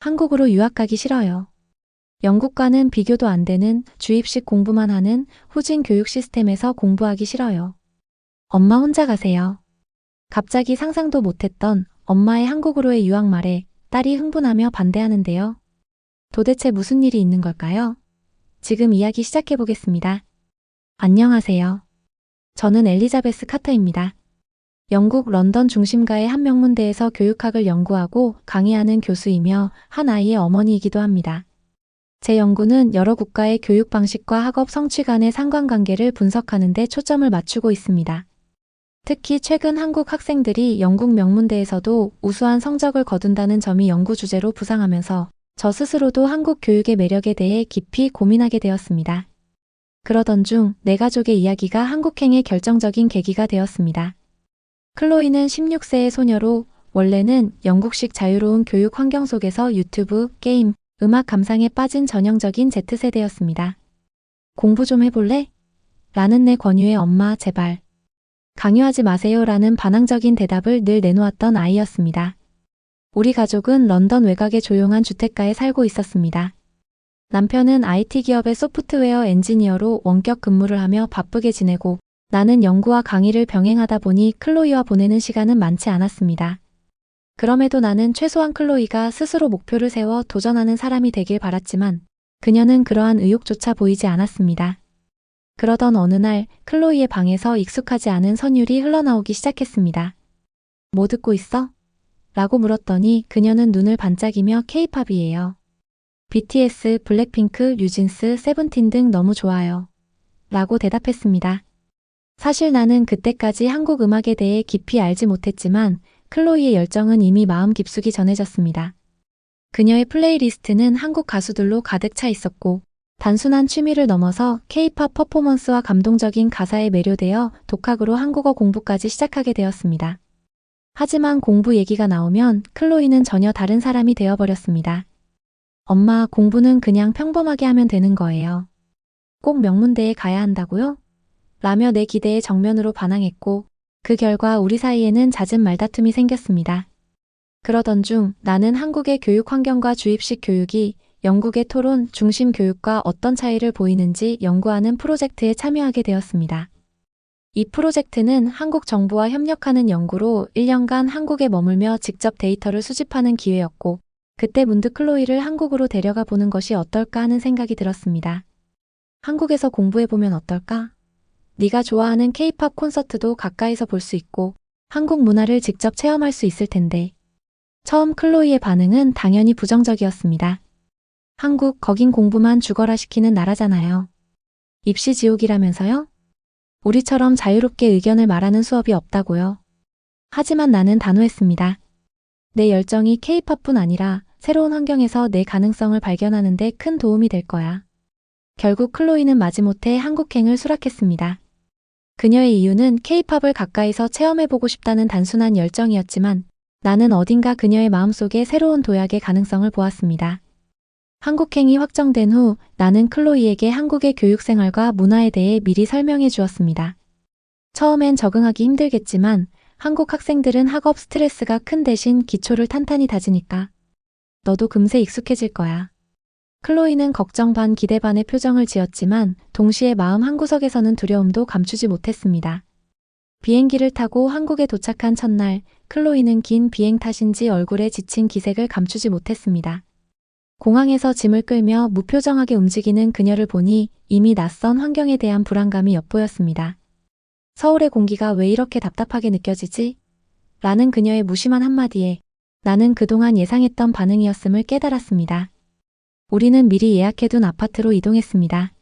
한국으로 유학 가기 싫어요. 영국과는 비교도 안 되는 주입식 공부만 하는 후진 교육 시스템에서 공부하기 싫어요. 엄마 혼자 가세요. 갑자기 상상도 못했던 엄마의 한국으로의 유학 말에 딸이 흥분하며 반대하는데요. 도대체 무슨 일이 있는 걸까요? 지금 이야기 시작해 보겠습니다. 안녕하세요. 저는 엘리자베스 카터입니다. 영국 런던 중심가의 한 명문대에서 교육학을 연구하고 강의하는 교수이며 한 아이의 어머니이기도 합니다. 제 연구는 여러 국가의 교육 방식과 학업 성취 간의 상관관계를 분석하는 데 초점을 맞추고 있습니다. 특히 최근 한국 학생들이 영국 명문대에서도 우수한 성적을 거둔다는 점이 연구 주제로 부상하면서 저 스스로도 한국 교육의 매력에 대해 깊이 고민하게 되었습니다. 그러던 중 내 가족의 이야기가 한국행의 결정적인 계기가 되었습니다. 클로이는 16세의 소녀로 원래는 영국식 자유로운 교육 환경 속에서 유튜브, 게임, 음악 감상에 빠진 전형적인 Z세대였습니다. 공부 좀 해볼래? 라는 내 권유에 엄마 제발. 강요하지 마세요 라는 반항적인 대답을 늘 내놓았던 아이였습니다. 우리 가족은 런던 외곽의 조용한 주택가에 살고 있었습니다. 남편은 IT 기업의 소프트웨어 엔지니어로 원격 근무를 하며 바쁘게 지내고 나는 연구와 강의를 병행하다 보니 클로이와 보내는 시간은 많지 않았습니다. 그럼에도 나는 최소한 클로이가 스스로 목표를 세워 도전하는 사람이 되길 바랐지만 그녀는 그러한 의욕조차 보이지 않았습니다. 그러던 어느 날 클로이의 방에서 익숙하지 않은 선율이 흘러나오기 시작했습니다. 뭐 듣고 있어? 라고 물었더니 그녀는 눈을 반짝이며 K-팝이에요. BTS, 블랙핑크, 뉴진스, 세븐틴 등 너무 좋아요. 라고 대답했습니다. 사실 나는 그때까지 한국 음악에 대해 깊이 알지 못했지만 클로이의 열정은 이미 마음 깊숙이 전해졌습니다. 그녀의 플레이리스트는 한국 가수들로 가득 차 있었고 단순한 취미를 넘어서 K-팝 퍼포먼스와 감동적인 가사에 매료되어 독학으로 한국어 공부까지 시작하게 되었습니다. 하지만 공부 얘기가 나오면 클로이는 전혀 다른 사람이 되어버렸습니다. 엄마, 공부는 그냥 평범하게 하면 되는 거예요. 꼭 명문대에 가야 한다고요? 라며 내 기대에 정면으로 반항했고 그 결과 우리 사이에는 잦은 말다툼이 생겼습니다. 그러던 중 나는 한국의 교육 환경과 주입식 교육이 영국의 토론 중심 교육과 어떤 차이를 보이는지 연구하는 프로젝트에 참여하게 되었습니다. 이 프로젝트는 한국 정부와 협력하는 연구로 1년간 한국에 머물며 직접 데이터를 수집하는 기회였고 그때 문득 클로이를 한국으로 데려가 보는 것이 어떨까 하는 생각이 들었습니다. 한국에서 공부해보면 어떨까? 네가 좋아하는 K-팝 콘서트도 가까이서 볼 수 있고 한국 문화를 직접 체험할 수 있을 텐데. 처음 클로이의 반응은 당연히 부정적이었습니다. 한국, 거긴 공부만 죽어라 시키는 나라잖아요. 입시 지옥이라면서요? 우리처럼 자유롭게 의견을 말하는 수업이 없다고요. 하지만 나는 단호했습니다. 내 열정이 K-팝뿐 아니라 새로운 환경에서 내 가능성을 발견하는 데 큰 도움이 될 거야. 결국 클로이는 마지못해 한국행을 수락했습니다. 그녀의 이유는 K-팝을 가까이서 체험해보고 싶다는 단순한 열정이었지만 나는 어딘가 그녀의 마음속에 새로운 도약의 가능성을 보았습니다. 한국행이 확정된 후 나는 클로이에게 한국의 교육생활과 문화에 대해 미리 설명해 주었습니다. 처음엔 적응하기 힘들겠지만 한국 학생들은 학업 스트레스가 큰 대신 기초를 탄탄히 다지니까 너도 금세 익숙해질 거야. 클로이는 걱정 반 기대 반의 표정을 지었지만 동시에 마음 한구석에서는 두려움도 감추지 못했습니다. 비행기를 타고 한국에 도착한 첫날 클로이는 긴 비행 탓인지 얼굴에 지친 기색을 감추지 못했습니다. 공항에서 짐을 끌며 무표정하게 움직이는 그녀를 보니 이미 낯선 환경에 대한 불안감이 엿보였습니다. 서울의 공기가 왜 이렇게 답답하게 느껴지지? 라는 그녀의 무심한 한마디에 나는 그동안 예상했던 반응이었음을 깨달았습니다. 우리는 미리 예약해둔 아파트로 이동했습니다.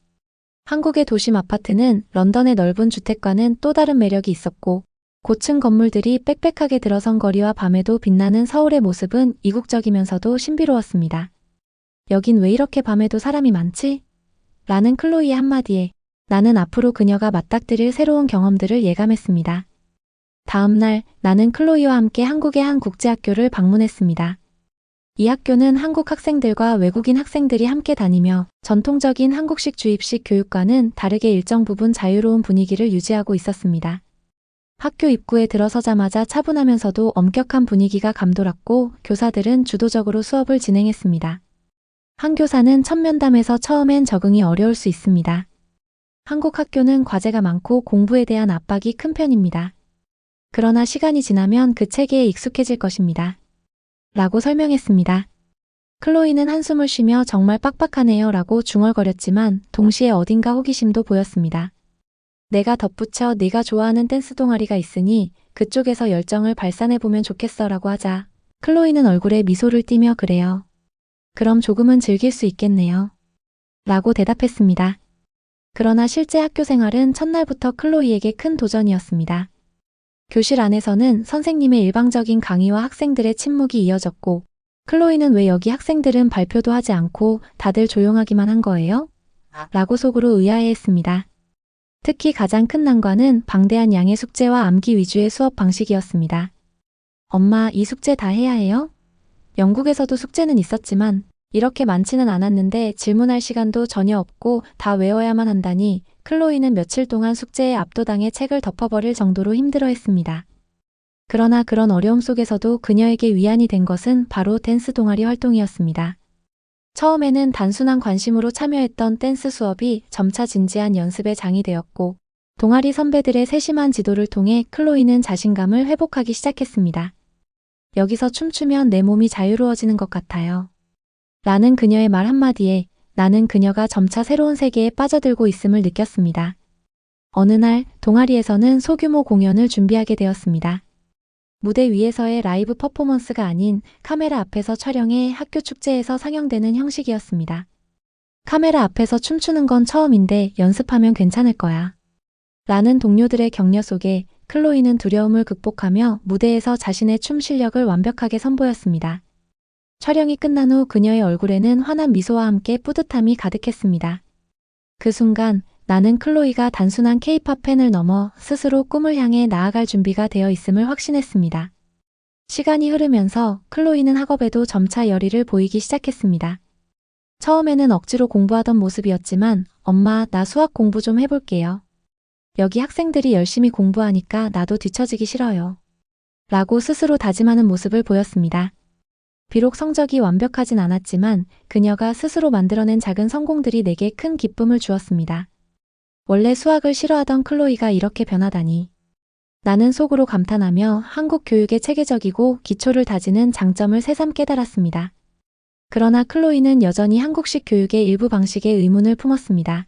한국의 도심 아파트는 런던의 넓은 주택과는 또 다른 매력이 있었고 고층 건물들이 빽빽하게 들어선 거리와 밤에도 빛나는 서울의 모습은 이국적이면서도 신비로웠습니다. 여긴 왜 이렇게 밤에도 사람이 많지? 라는 클로이의 한마디에 나는 앞으로 그녀가 맞닥뜨릴 새로운 경험들을 예감했습니다. 다음 날 나는 클로이와 함께 한국의 한 국제학교를 방문했습니다. 이 학교는 한국 학생들과 외국인 학생들이 함께 다니며 전통적인 한국식 주입식 교육과는 다르게 일정 부분 자유로운 분위기를 유지하고 있었습니다. 학교 입구에 들어서자마자 차분하면서도 엄격한 분위기가 감돌았고 교사들은 주도적으로 수업을 진행했습니다. 한 교사는 첫 면담에서 처음엔 적응이 어려울 수 있습니다. 한국 학교는 과제가 많고 공부에 대한 압박이 큰 편입니다. 그러나 시간이 지나면 그 체계에 익숙해질 것입니다. 라고 설명했습니다. 클로이는 한숨을 쉬며 정말 빡빡하네요 라고 중얼거렸지만 동시에 어딘가 호기심도 보였습니다. 내가 덧붙여 네가 좋아하는 댄스 동아리가 있으니 그쪽에서 열정을 발산해보면 좋겠어 라고 하자 클로이는 얼굴에 미소를 띠며 그래요. 그럼 조금은 즐길 수 있겠네요. 라고 대답했습니다. 그러나 실제 학교 생활은 첫날부터 클로이에게 큰 도전이었습니다. 교실 안에서는 선생님의 일방적인 강의와 학생들의 침묵이 이어졌고 클로이는 왜 여기 학생들은 발표도 하지 않고 다들 조용하기만 한 거예요? 라고 속으로 의아해했습니다. 특히 가장 큰 난관은 방대한 양의 숙제와 암기 위주의 수업 방식이었습니다. 엄마, 이 숙제 다 해야 해요? 영국에서도 숙제는 있었지만 이렇게 많지는 않았는데 질문할 시간도 전혀 없고 다 외워야만 한다니 클로이는 며칠 동안 숙제에 압도당해 책을 덮어버릴 정도로 힘들어했습니다. 그러나 그런 어려움 속에서도 그녀에게 위안이 된 것은 바로 댄스 동아리 활동이었습니다. 처음에는 단순한 관심으로 참여했던 댄스 수업이 점차 진지한 연습의 장이 되었고 동아리 선배들의 세심한 지도를 통해 클로이는 자신감을 회복하기 시작했습니다. 여기서 춤추면 내 몸이 자유로워지는 것 같아요. 라는 그녀의 말 한마디에 나는 그녀가 점차 새로운 세계에 빠져들고 있음을 느꼈습니다. 어느 날 동아리에서는 소규모 공연을 준비하게 되었습니다. 무대 위에서의 라이브 퍼포먼스가 아닌 카메라 앞에서 촬영해 학교 축제에서 상영되는 형식이었습니다. 카메라 앞에서 춤추는 건 처음인데 연습하면 괜찮을 거야. 라는 동료들의 격려 속에 클로이는 두려움을 극복하며 무대에서 자신의 춤 실력을 완벽하게 선보였습니다. 촬영이 끝난 후 그녀의 얼굴에는 환한 미소와 함께 뿌듯함이 가득했습니다. 그 순간 나는 클로이가 단순한 K-팝 팬을 넘어 스스로 꿈을 향해 나아갈 준비가 되어 있음을 확신했습니다. 시간이 흐르면서 클로이는 학업에도 점차 열의를 보이기 시작했습니다. 처음에는 억지로 공부하던 모습이었지만 엄마, 나 수학 공부 좀 해볼게요. 여기 학생들이 열심히 공부하니까 나도 뒤처지기 싫어요. 라고 스스로 다짐하는 모습을 보였습니다. 비록 성적이 완벽하진 않았지만 그녀가 스스로 만들어낸 작은 성공들이 내게 큰 기쁨을 주었습니다. 원래 수학을 싫어하던 클로이가 이렇게 변하다니. 나는 속으로 감탄하며 한국 교육의 체계적이고 기초를 다지는 장점을 새삼 깨달았습니다. 그러나 클로이는 여전히 한국식 교육의 일부 방식에 의문을 품었습니다.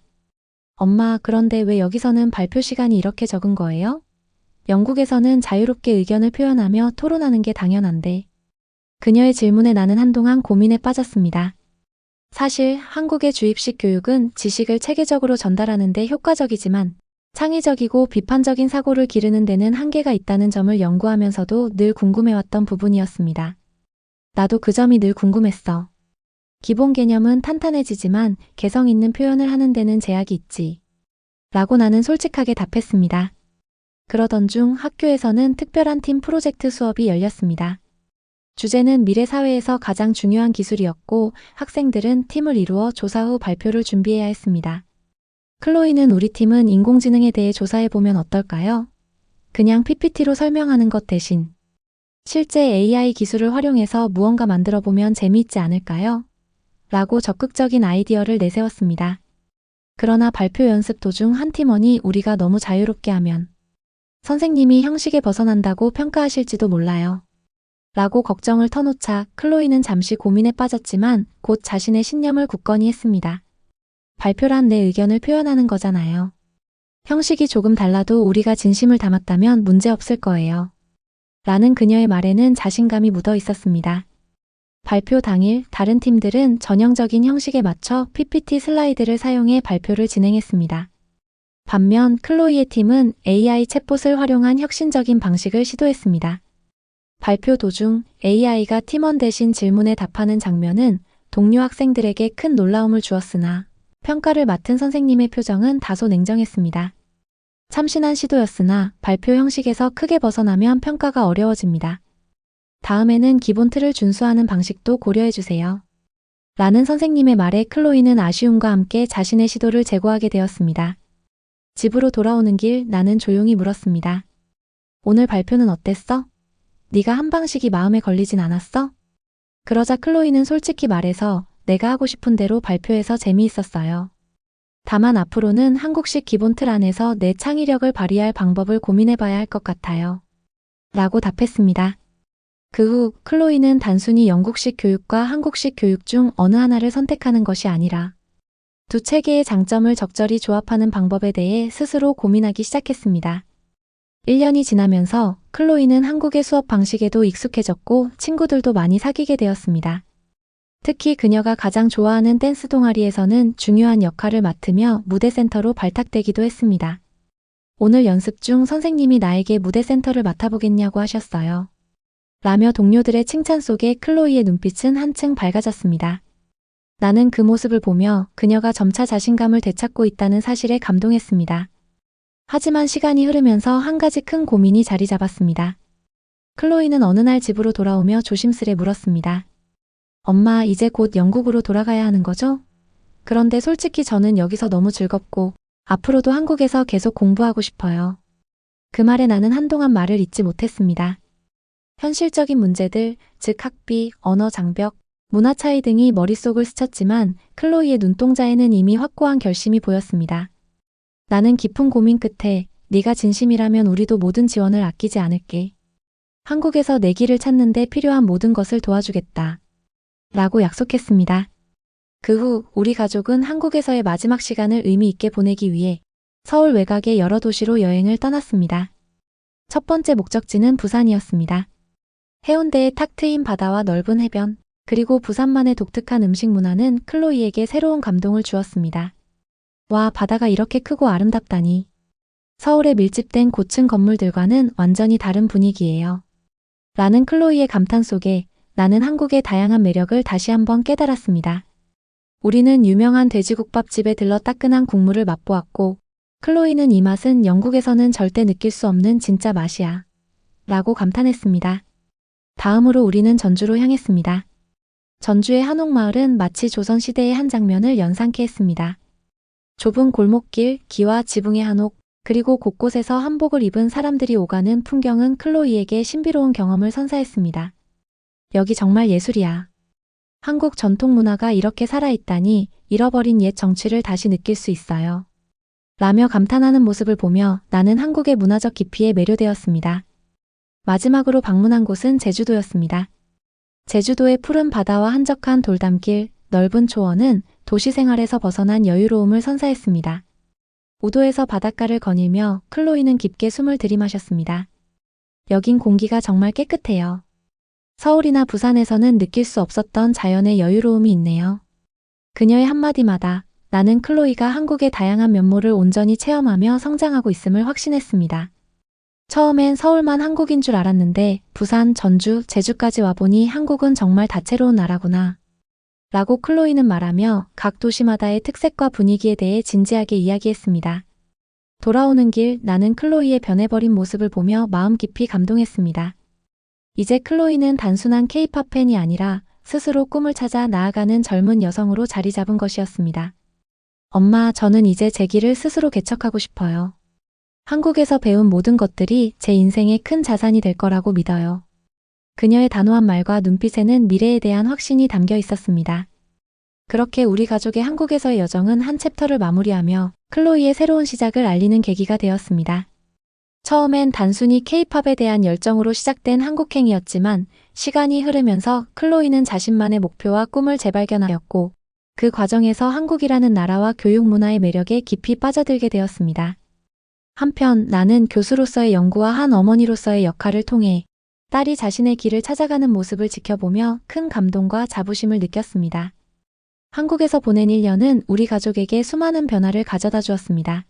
엄마, 그런데 왜 여기서는 발표 시간이 이렇게 적은 거예요? 영국에서는 자유롭게 의견을 표현하며 토론하는 게 당연한데. 그녀의 질문에 나는 한동안 고민에 빠졌습니다. 사실 한국의 주입식 교육은 지식을 체계적으로 전달하는 데 효과적이지만 창의적이고 비판적인 사고를 기르는 데는 한계가 있다는 점을 연구하면서도 늘 궁금해왔던 부분이었습니다. 나도 그 점이 늘 궁금했어. 기본 개념은 탄탄해지지만 개성 있는 표현을 하는 데는 제약이 있지. 라고 나는 솔직하게 답했습니다. 그러던 중 학교에서는 특별한 팀 프로젝트 수업이 열렸습니다. 주제는 미래 사회에서 가장 중요한 기술이었고 학생들은 팀을 이루어 조사 후 발표를 준비해야 했습니다. 클로이는 우리 팀은 인공지능에 대해 조사해보면 어떨까요? 그냥 PPT로 설명하는 것 대신 실제 AI 기술을 활용해서 무언가 만들어보면 재미있지 않을까요? 라고 적극적인 아이디어를 내세웠습니다. 그러나 발표 연습 도중 한 팀원이 우리가 너무 자유롭게 하면 선생님이 형식에 벗어난다고 평가하실지도 몰라요. 라고 걱정을 터놓자 클로이는 잠시 고민에 빠졌지만 곧 자신의 신념을 굳건히 했습니다. 발표란 내 의견을 표현하는 거잖아요. 형식이 조금 달라도 우리가 진심을 담았다면 문제없을 거예요. 라는 그녀의 말에는 자신감이 묻어 있었습니다. 발표 당일 다른 팀들은 전형적인 형식에 맞춰 PPT 슬라이드를 사용해 발표를 진행했습니다. 반면 클로이의 팀은 AI 챗봇을 활용한 혁신적인 방식을 시도했습니다. 발표 도중 AI가 팀원 대신 질문에 답하는 장면은 동료 학생들에게 큰 놀라움을 주었으나 평가를 맡은 선생님의 표정은 다소 냉정했습니다. 참신한 시도였으나 발표 형식에서 크게 벗어나면 평가가 어려워집니다. 다음에는 기본 틀을 준수하는 방식도 고려해주세요. 라는 선생님의 말에 클로이는 아쉬움과 함께 자신의 시도를 재고하게 되었습니다. 집으로 돌아오는 길 나는 조용히 물었습니다. 오늘 발표는 어땠어? 네가 한 방식이 마음에 걸리진 않았어? 그러자 클로이는 솔직히 말해서 내가 하고 싶은 대로 발표해서 재미있었어요. 다만 앞으로는 한국식 기본 틀 안에서 내 창의력을 발휘할 방법을 고민해봐야 할 것 같아요. 라고 답했습니다. 그 후 클로이는 단순히 영국식 교육과 한국식 교육 중 어느 하나를 선택하는 것이 아니라 두 체계의 장점을 적절히 조합하는 방법에 대해 스스로 고민하기 시작했습니다. 1년이 지나면서 클로이는 한국의 수업 방식에도 익숙해졌고 친구들도 많이 사귀게 되었습니다. 특히 그녀가 가장 좋아하는 댄스 동아리에서는 중요한 역할을 맡으며 무대 센터로 발탁되기도 했습니다. 오늘 연습 중 선생님이 나에게 무대 센터를 맡아보겠냐고 하셨어요. 라며 동료들의 칭찬 속에 클로이의 눈빛은 한층 밝아졌습니다. 나는 그 모습을 보며 그녀가 점차 자신감을 되찾고 있다는 사실에 감동했습니다. 하지만 시간이 흐르면서 한 가지 큰 고민이 자리 잡았습니다. 클로이는 어느 날 집으로 돌아오며 조심스레 물었습니다. 엄마, 이제 곧 영국으로 돌아가야 하는 거죠? 그런데 솔직히 저는 여기서 너무 즐겁고 앞으로도 한국에서 계속 공부하고 싶어요. 그 말에 나는 한동안 말을 잇지 못했습니다. 현실적인 문제들, 즉 학비, 언어 장벽, 문화 차이 등이 머릿속을 스쳤지만 클로이의 눈동자에는 이미 확고한 결심이 보였습니다. 나는 깊은 고민 끝에 네가 진심이라면 우리도 모든 지원을 아끼지 않을게. 한국에서 내 길을 찾는 데 필요한 모든 것을 도와주겠다. 라고 약속했습니다. 그 후 우리 가족은 한국에서의 마지막 시간을 의미 있게 보내기 위해 서울 외곽의 여러 도시로 여행을 떠났습니다. 첫 번째 목적지는 부산이었습니다. 해운대의 탁 트인 바다와 넓은 해변, 그리고 부산만의 독특한 음식 문화는 클로이에게 새로운 감동을 주었습니다. 와, 바다가 이렇게 크고 아름답다니. 서울의 밀집된 고층 건물들과는 완전히 다른 분위기예요. 라는 클로이의 감탄 속에 나는 한국의 다양한 매력을 다시 한번 깨달았습니다. 우리는 유명한 돼지국밥집에 들러 따끈한 국물을 맛보았고, 클로이는 이 맛은 영국에서는 절대 느낄 수 없는 진짜 맛이야. 라고 감탄했습니다. 다음으로 우리는 전주로 향했습니다. 전주의 한옥마을은 마치 조선시대의 한 장면을 연상케 했습니다. 좁은 골목길, 기와 지붕의 한옥, 그리고 곳곳에서 한복을 입은 사람들이 오가는 풍경은 클로이에게 신비로운 경험을 선사했습니다. 여기 정말 예술이야. 한국 전통 문화가 이렇게 살아있다니 잃어버린 옛 정취를 다시 느낄 수 있어요. 라며 감탄하는 모습을 보며 나는 한국의 문화적 깊이에 매료되었습니다. 마지막으로 방문한 곳은 제주도였습니다. 제주도의 푸른 바다와 한적한 돌담길, 넓은 초원은 도시 생활에서 벗어난 여유로움을 선사했습니다. 우도에서 바닷가를 거닐며 클로이는 깊게 숨을 들이마셨습니다. 여긴 공기가 정말 깨끗해요. 서울이나 부산에서는 느낄 수 없었던 자연의 여유로움이 있네요. 그녀의 한마디마다 나는 클로이가 한국의 다양한 면모를 온전히 체험하며 성장하고 있음을 확신했습니다. 처음엔 서울만 한국인 줄 알았는데 부산, 전주, 제주까지 와보니 한국은 정말 다채로운 나라구나. 라고 클로이는 말하며 각 도시마다의 특색과 분위기에 대해 진지하게 이야기했습니다. 돌아오는 길 나는 클로이의 변해버린 모습을 보며 마음 깊이 감동했습니다. 이제 클로이는 단순한 K-팝 팬이 아니라 스스로 꿈을 찾아 나아가는 젊은 여성으로 자리 잡은 것이었습니다. 엄마, 저는 이제 제 길을 스스로 개척하고 싶어요. 한국에서 배운 모든 것들이 제 인생의 큰 자산이 될 거라고 믿어요. 그녀의 단호한 말과 눈빛에는 미래에 대한 확신이 담겨 있었습니다. 그렇게 우리 가족의 한국에서의 여정은 한 챕터를 마무리하며 클로이의 새로운 시작을 알리는 계기가 되었습니다. 처음엔 단순히 K-팝에 대한 열정으로 시작된 한국행이었지만 시간이 흐르면서 클로이는 자신만의 목표와 꿈을 재발견하였고 그 과정에서 한국이라는 나라와 교육 문화의 매력에 깊이 빠져들게 되었습니다. 한편 나는 교수로서의 연구와 한 어머니로서의 역할을 통해 딸이 자신의 길을 찾아가는 모습을 지켜보며 큰 감동과 자부심을 느꼈습니다. 한국에서 보낸 1년은 우리 가족에게 수많은 변화를 가져다 주었습니다.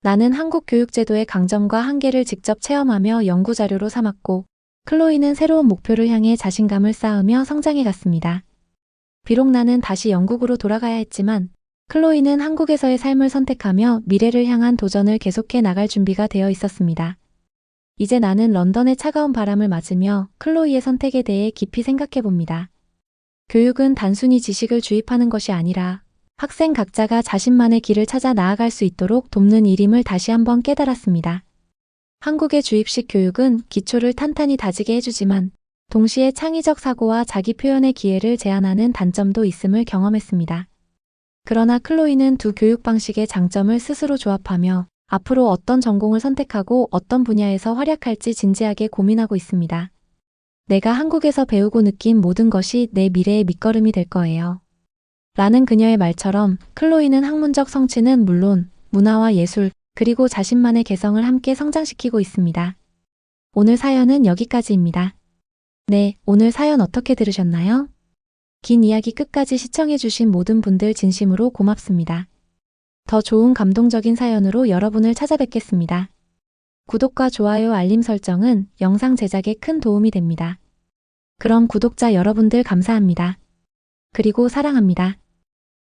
나는 한국 교육제도의 강점과 한계를 직접 체험하며 연구자료로 삼았고, 클로이는 새로운 목표를 향해 자신감을 쌓으며 성장해 갔습니다. 비록 나는 다시 영국으로 돌아가야 했지만, 클로이는 한국에서의 삶을 선택하며 미래를 향한 도전을 계속해 나갈 준비가 되어 있었습니다. 이제 나는 런던의 차가운 바람을 맞으며 클로이의 선택에 대해 깊이 생각해 봅니다. 교육은 단순히 지식을 주입하는 것이 아니라 학생 각자가 자신만의 길을 찾아 나아갈 수 있도록 돕는 일임을 다시 한번 깨달았습니다. 한국의 주입식 교육은 기초를 탄탄히 다지게 해주지만 동시에 창의적 사고와 자기 표현의 기회를 제한하는 단점도 있음을 경험했습니다. 그러나 클로이는 두 교육 방식의 장점을 스스로 조합하며 앞으로 어떤 전공을 선택하고 어떤 분야에서 활약할지 진지하게 고민하고 있습니다. 내가 한국에서 배우고 느낀 모든 것이 내 미래의 밑거름이 될 거예요. 라는 그녀의 말처럼 클로이는 학문적 성취는 물론 문화와 예술, 그리고 자신만의 개성을 함께 성장시키고 있습니다. 오늘 사연은 여기까지입니다. 네, 오늘 사연 어떻게 들으셨나요? 긴 이야기 끝까지 시청해주신 모든 분들 진심으로 고맙습니다. 더 좋은 감동적인 사연으로 여러분을 찾아뵙겠습니다. 구독과 좋아요, 알림 설정은 영상 제작에 큰 도움이 됩니다. 그럼 구독자 여러분들 감사합니다. 그리고 사랑합니다.